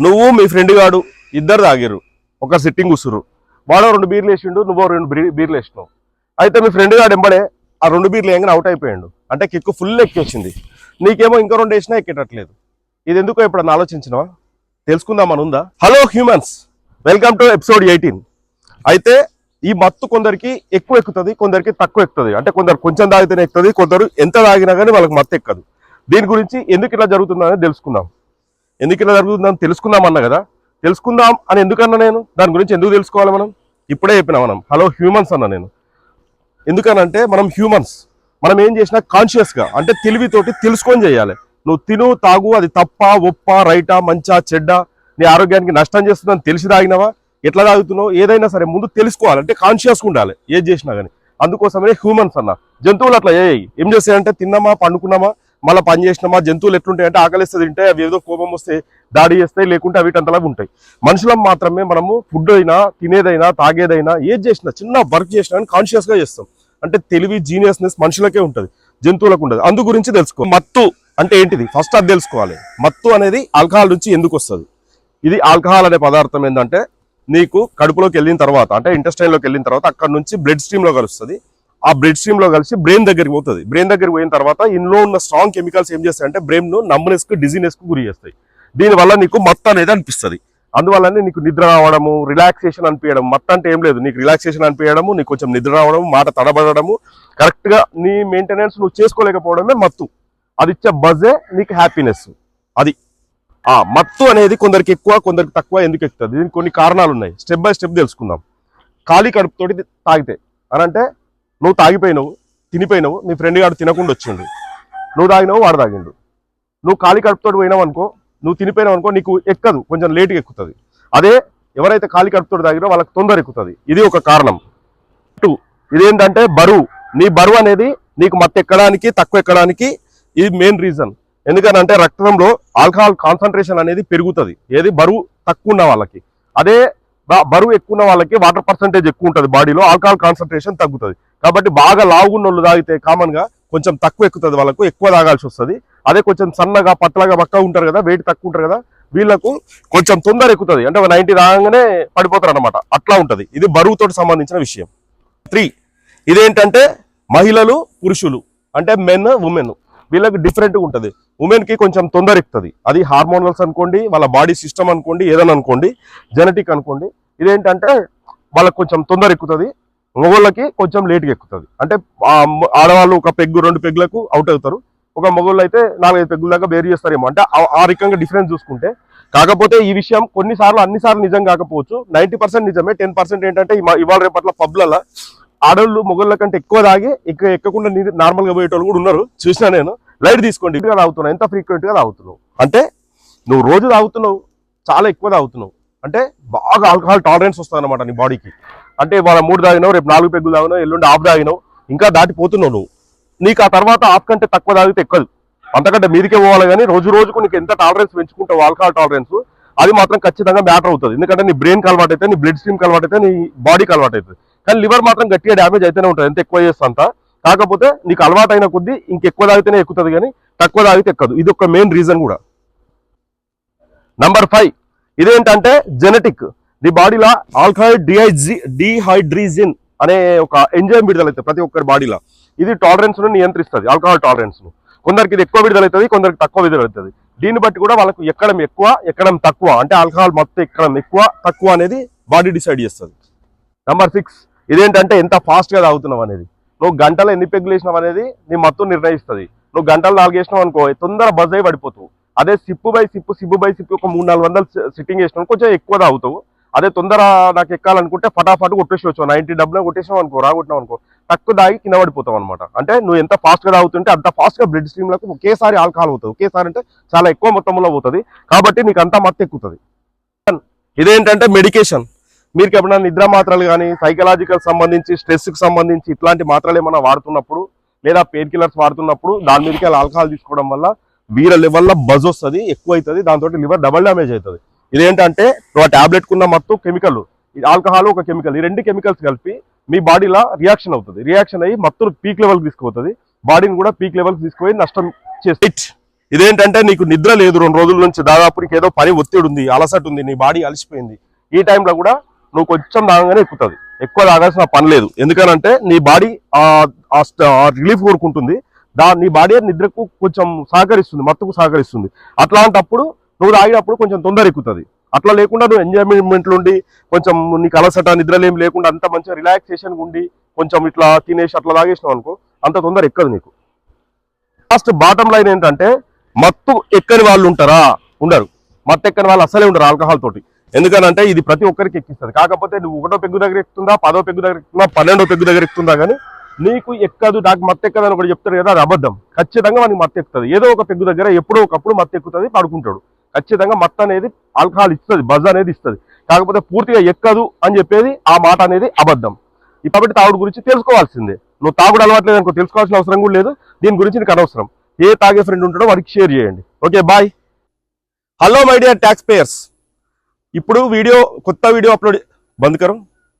నువ్వు మీ ఫ్రెండ్ గాడు ఇద్దరు తాగిర్రు, ఒక సిట్టింగ్ కూర్చురు. వాడో 2 బీర్లు వేసిండు, నువ్వో 2 బీర్లు వేసినావు. అయితే మీ ఫ్రెండ్ గాడు ఎంబడే ఆ 2 బీర్లు వేయంగానే అవుట్ అయిపోయాడు. అంటే కిక్కు ఫుల్ ఎక్కేసింది. నీకేమో ఇంకా 2 వేసినా ఎక్కేటట్లేదు. ఇది ఎందుకో ఎప్పుడన్నా ఆలోచించినావా? తెలుసుకుందామని ఉందా? Hello humans, welcome to episode 18. అయితే ఈ మత్తు కొందరికి ఎక్కువ ఎక్కుతుంది, కొందరికి తక్కువ ఎక్కుతుంది. అంటే కొందరు కొంచెం తాగితేనే ఎక్కుతుంది, కొందరు ఎంత తాగినా కానీ వాళ్ళకి మత్తు ఎక్కదు. దీని గురించి ఎందుకు ఇలా జరుగుతుందని తెలుసుకుందాం. ఎందుకు ఇలా జరుగుతుందని తెలుసుకుందాం అన్నా కదా. తెలుసుకుందాం అని ఎందుకన్నా నేను? దాని గురించి ఎందుకు తెలుసుకోవాలి మనం? ఇప్పుడే చెప్పినా మనం హలో హ్యూమన్స్ అన్నా నేను. ఎందుకనంటే మనం హ్యూమన్స్, మనం ఏం చేసినా కాన్షియస్గా అంటే తెలివితోటి తెలుసుకొని చేయాలి. నువ్వు తిను తాగు, అది తప్ప ఒప్ప రైటా మంచా చెడ్డ, నీ ఆరోగ్యానికి నష్టం చేస్తుందని తెలిసి తాగినవా, ఎట్లా తాగుతున్నావు, ఏదైనా సరే ముందు తెలుసుకోవాలి. అంటే కాన్షియస్గా ఉండాలి ఏది చేసినా కానీ. అందుకోసమే హ్యూమన్స్ అన్న. జంతువులు అట్లా ఏం చేస్తాయంటే తిన్నామా పండుకున్నామా మళ్ళీ పని చేసినామా. జంతువులు ఎట్లుంటాయంటే ఆకలిస్తే తింటాయి, అవి ఏదో కోపం వస్తే దాడి చేస్తాయి, లేకుంటే వీటంతలా ఉంటాయి. మనుషులం మాత్రమే మనము ఫుడ్ అయినా తినేదైనా తాగేదైనా ఏది చేసినా చిన్న వర్క్ చేసినా కానీ కాన్షియస్గా చేస్తాం. అంటే తెలివి జీనియస్నెస్ మనుషులకే ఉంటుంది, జంతువులకు ఉండదు. అందు గురించి తెలుసుకో. మత్తు అంటే ఏంటిది ఫస్ట్ అది తెలుసుకోవాలి. మత్తు అనేది ఆల్కహాల్ నుంచి ఎందుకు వస్తుంది? ఇది ఆల్కహాల్ అనే పదార్థం ఏంటంటే నీకు కడుపులోకి వెళ్ళిన తర్వాత అంటే ఇంటెస్టైన్లోకి వెళ్ళిన తర్వాత అక్కడ నుంచి బ్లడ్ స్ట్రీమ్లో కలుస్తుంది. ఆ బ్లడ్ స్ట్రీమ్లో కలిసి బ్రెయిన్ దగ్గరికి పోతుంది. బ్రెయిన్ దగ్గరికి పోయిన తర్వాత ఇందులో ఉన్న స్ట్రాంగ్ కెమికల్స్ ఏం చేస్తాయంటే బ్రెయిన్ను నమ్నెస్కు డిజీనెస్కు గురి చేస్తాయి. దీనివల్ల నీకు మత్తు అనేది అనిపిస్తుంది. అందువల్లనే నీకు నిద్ర రావడము, రిలాక్సేషన్ అనిపించడం. మత్తు అంటే ఏం లేదు, నీకు రిలాక్సేషన్ అనిపించడము, నీకు కొంచెం నిద్ర రావడం, మాట తడబడము, కరెక్ట్గా నీ మెయింటెనెన్స్ నువ్వు చేసుకోలేకపోవడమే మత్తు. అది ఇచ్చే బజే నీకు హ్యాపీనెస్. అది మత్తు అనేది కొందరికి ఎక్కువ, కొందరికి తక్కువ. ఎందుకు ఎక్కుతుంది? దీనికి కొన్ని కారణాలు ఉన్నాయి. స్టెప్ బై స్టెప్ తెలుసుకుందాం. ఖాళీ కడుపుతోటి తాగితే అనంటే నువ్వు తాగిపోయినావు, తినిపోయినావు, నీ ఫ్రెండ్ గాడు తినకుండా వచ్చిండు, నువ్వు తాగినావు, వాడు తాగిండు. నువ్వు ఖాళీ కడుపుతోటి పోయినావు అనుకో, నువ్వు తినిపోయినావు అనుకో, నీకు ఎక్కదు, కొంచెం లేట్గా ఎక్కుతుంది. అదే ఎవరైతే ఖాళీ కడుపుతోటి తాగిరో వాళ్ళకి తొందర ఎక్కుతుంది. ఇది ఒక కారణం. 2 ఇదేంటంటే బరువు. నీ బరువు అనేది నీకు మత్తు ఎక్కడానికి తక్కువ ఎక్కడానికి ఇది మెయిన్ రీజన్. ఎందుకనంటే రక్తంలో ఆల్కహాల్ కాన్సన్ట్రేషన్ అనేది పెరుగుతుంది. ఏది బరువు తక్కువ ఉన్న వాళ్ళకి. అదే బరువు ఎక్కువ ఉన్న వాళ్ళకి వాటర్ పర్సంటేజ్ ఎక్కువ ఉంటుంది బాడీలో, ఆల్కహాల్ కాన్సన్ట్రేషన్ తగ్గుతుంది. కాబట్టి బాగా లావుగున్న వాళ్ళు తాగితే కామన్గా కొంచెం తక్కువ ఎక్కుతుంది, వాళ్ళకు ఎక్కువ తాగాల్సి వస్తుంది. అదే కొంచెం సన్నగా పట్లగా బక్కగా ఉంటారు కదా, వెయిట్ తక్కువ ఉంటారు కదా, వీళ్ళకు కొంచెం తొందర ఎక్కుతుంది. అంటే 90 రాగానే పడిపోతారు అనమాట. అట్లా ఉంటుంది. ఇది బరువుతో సంబంధించిన విషయం. 3 ఇదేంటంటే మహిళలు పురుషులు అంటే మెన్ ఉమెన్ వీళ్ళకి డిఫరెంట్గా ఉంటుంది. ఉమెన్కి కొంచెం తొందర ఎక్కుతుంది. అది హార్మోనల్స్ అనుకోండి, వాళ్ళ బాడీ సిస్టమ్ అనుకోండి, ఏదైనా అనుకోండి, జెనెటిక్ అనుకోండి. ఇదేంటంటే వాళ్ళకి కొంచెం తొందర ఎక్కుతుంది, మగోళ్ళకి కొంచెం లేట్గా ఎక్కుతుంది. అంటే ఆడవాళ్ళు ఒక పెగ్గు 2 పెగ్గులకు అవుట్ అవుతారు, ఒక మగోళ్ళు అయితే 4-5 పెగ్గుల దాకా వేరు చేస్తారేమో. అంటే ఆ రకంగా డిఫరెన్స్ చూసుకుంటే. కాకపోతే ఈ విషయం కొన్నిసార్లు అన్నిసార్లు నిజం కాకపోవచ్చు. 90% నిజమే. 10% ఏంటంటే ఇవాళ రేపట్ల పబ్లలో ఆడవాళ్ళు మొగళ్ళ కంటే ఎక్కువ తాగి ఎక్కకుండా నార్మల్గా పోయేటోళ్ళు కూడా ఉన్నారు, చూసినా నేను. లైట్ తీసుకోండి, ఇంకా తాగుతున్నావు, ఎంత ఫ్రీక్వెంట్గా తాగుతున్నావు అంటే నువ్వు రోజు తాగుతున్నావు, చాలా ఎక్కువ తాగుతున్నావు అంటే బాగా ఆల్కహాల్ టాలరెన్స్ వస్తుంది అనమాట నీ బాడీకి. అంటే వాళ్ళ 3 తాగినావు, రేపు 4 పెగ్గులు తాగినావు, ఎల్లుండి హాఫ్ తాగినావు, ఇంకా దాటిపోతున్నావు నువ్వు. నీకు ఆ తర్వాత హాఫ్ కంటే తక్కువ తాగితే ఎక్కదు, అంతకంటే మీదికే పోవాలి. కానీ రోజు రోజుకు నీకు ఎంత టాలరెన్స్ పెంచుకుంటావు ఆల్కహాల్ టాలరెన్స్, అది మాత్రం ఖచ్చితంగా మ్యాటర్ అవుతుంది. ఎందుకంటే నీ బ్రెయిన్కి అలవాటు అయితే, నీ బ్లడ్ స్ట్రీమ్కి అలవాటు అయితే, నీ బాడీకి అలవాటు అవుతుంది. కానీ లివర్ మాత్రం గట్టిగా డ్యామేజ్ అయితేనే ఉంటుంది ఎంత ఎక్కువ చేస్తా అంత. కాకపోతే నీకు అలవాటు అయిన కొద్దీ ఇంకెక్కువ తాగితేనే ఎక్కుతుంది, కానీ తక్కువ తాగితే ఎక్కదు. ఇది ఒక మెయిన్ రీజన్ కూడా. నంబర్ 5 ఇదేంటంటే జెనెటిక్. నీ బాడీలో ఆల్కహాల్ డిహైడ్రీజిన్ అనే ఒక ఎంజైమ్ విడుదలవుతుంది ప్రతి ఒక్కరి బాడీలో. ఇది టాలరెన్స్ ను నియంత్రిస్తుంది, ఆల్కహాల్ టాలరెన్స్ ను. కొందరికి ఇది ఎక్కువ విడుదలవుతుంది, కొందరికి తక్కువ విడుదలవుతుంది. దీన్ని బట్టి కూడా వాళ్ళకు ఎక్కడం ఎక్కువ ఎక్కడం తక్కువ, అంటే ఆల్కహాల్ మత్తు ఎక్కడం ఎక్కువ తక్కువ అనేది బాడీ డిసైడ్ చేస్తుంది. నంబర్ 6 ఇదేంటంటే ఎంత ఫాస్ట్గా తాగుతున్నావు అనేది. నువ్వు గంటలో ఎన్ని పెగ్గులు వేసినావు అనేది నీ మత్తు నిర్ణయిస్తుంది. నువ్వు గంటలు 4 వేసినావు అనుకో, తొందర బజ్ అయి పడిపోతావు. అదే సిప్పు బై సిప్పు ఒక 300-400 సిట్టింగ్ వేసినావు కొంచెం ఎక్కువ తాగుతావు. అదే తొందర నాకు ఎక్కాలనుకుంటే ఫటాఫట్ కొట్టేసి 90 డబ్బులు కొట్టేసినావు అనుకో, రాగొట్టినావు అనుకో, తక్కువ తాగి కింద పడిపోతావు అనమాట. అంటే నువ్వు ఎంత ఫాస్ట్గా తాగుతుంటే అంత ఫాస్ట్గా బ్లడ్ స్ట్రీమ్లకు ఒకేసారి ఆల్కహాల్ అవుతుంది. ఒకేసారి అంటే చాలా ఎక్కువ మొత్తంలో పోతుంది, కాబట్టి నీకు అంతా మత్తు ఎక్కుతుంది. ఇదేంటంటే మెడికేషన్. మీరు ఎప్పుడైనా నిద్ర మాత్రలు కానీ సైకలాజికల్ సంబంధించి స్ట్రెస్కి సంబంధించి ఇట్లాంటి మాత్రలు ఏమైనా వాడుతున్నప్పుడు లేదా పెయిన్ కిల్లర్స్ వాడుతున్నప్పుడు దాని మీదకి ఆల్కహాల్ తీసుకోవడం వల్ల వీర లెవెల్లో బజ్ వస్తుంది, ఎక్కువ అవుతుంది, దాంతో లివర్ డబల్ డ్యామేజ్ అవుతుంది. ఇదేంటంటే నువ్వు టాబ్లెట్ కున్న మత్తు కెమికల్, ఆల్కహాల్ ఒక కెమికల్, ఈ 2 కెమికల్స్ కలిపి మీ బాడీలో రియాక్షన్ అవుతుంది. రియాక్షన్ అయ్యి మత్తును పీక్ లెవెల్కి తీసుకుపోతుంది, బాడీని కూడా పీక్ లెవెల్కి తీసుకుపోయి నష్టం చేస్తుంది. ఇదేంటంటే నీకు నిద్ర లేదు 2 రోజుల నుంచి, దాదాపు నీకు ఏదో పని ఒత్తిడి ఉంది, అలసట ఉంది, నీ బాడీ అలసిపోయింది. ఈ టైంలో కూడా నువ్వు కొంచెం తాగగానే ఎక్కుతుంది. ఎక్కువ తాగాల్సిన పని లేదు. ఎందుకనంటే నీ బాడీ రిలీఫ్ కోరుకుంటుంది. నీ బాడీ నిద్రకు కొంచెం సహకరిస్తుంది, మత్తుకు సహకరిస్తుంది. అట్లాంటప్పుడు నువ్వు తాగినప్పుడు కొంచెం తొందర ఎక్కుతుంది. అట్లా లేకుండా నువ్వు ఎంజాయ్మెంట్లు ఉండి కొంచెం నీకు అలసట నిద్రలేం లేకుండా అంత మంచిగా రిలాక్సేషన్ ఉండి కొంచెం ఇట్లా తినేసి అట్లా తాగేసినావు అనుకో, అంత తొందర ఎక్కదు నీకు. లాస్ట్ బాటం లైన్ ఏంటంటే, మత్తు ఎక్కని వాళ్ళు ఉంటారా? ఉండరు. మత్తు ఎక్కని వాళ్ళు అసలే ఉండరు ఆల్కహాల్ తోటి. ఎందుకనంటే ఇది ప్రతి ఒక్కరికి ఎక్కిస్తుంది. కాకపోతే నువ్వు 1వ పెగ్గు దగ్గర ఎక్కుతుందా, 10వ పెగ్గు దగ్గర ఎక్కుతుందా, 12వ పెగ్గు దగ్గర ఎక్కుతుందా, కానీ నీకు ఎక్కదు. నాకు మత్తు ఎక్కదు అని ఒకటి చెప్తారు కదా, అది అబద్ధం. ఖచ్చితంగా మనకి మత్తు ఎక్కుతుంది. ఏదో ఒక పెగ్గు దగ్గర ఎప్పుడో ఒకప్పుడు మత్తు ఎక్కుతుంది, పడుకుంటాడు. ఖచ్చితంగా మత్తు అనేది ఆల్కహాల్ ఇస్తుంది, బజ్ అనేది ఇస్తుంది. కాకపోతే పూర్తిగా ఎక్కదు అని చెప్పేది ఆ మాట అనేది అబద్ధం. కాబట్టి తాగుడు గురించి తెలుసుకోవాల్సిందే. నువ్వు తాగుడు అలవాట్లేదు అనుకో, తెలుసుకోవాల్సిన అవసరం కూడా లేదు. దీని గురించి నీకు అనవసరం. ఏ తాగే ఫ్రెండ్ ఉంటాడో వారికి షేర్ చేయండి. Okay, bye. Hello my dear tax payers. ఇప్పుడు కొత్త వీడియో అప్లోడ్ బంద్ కరం.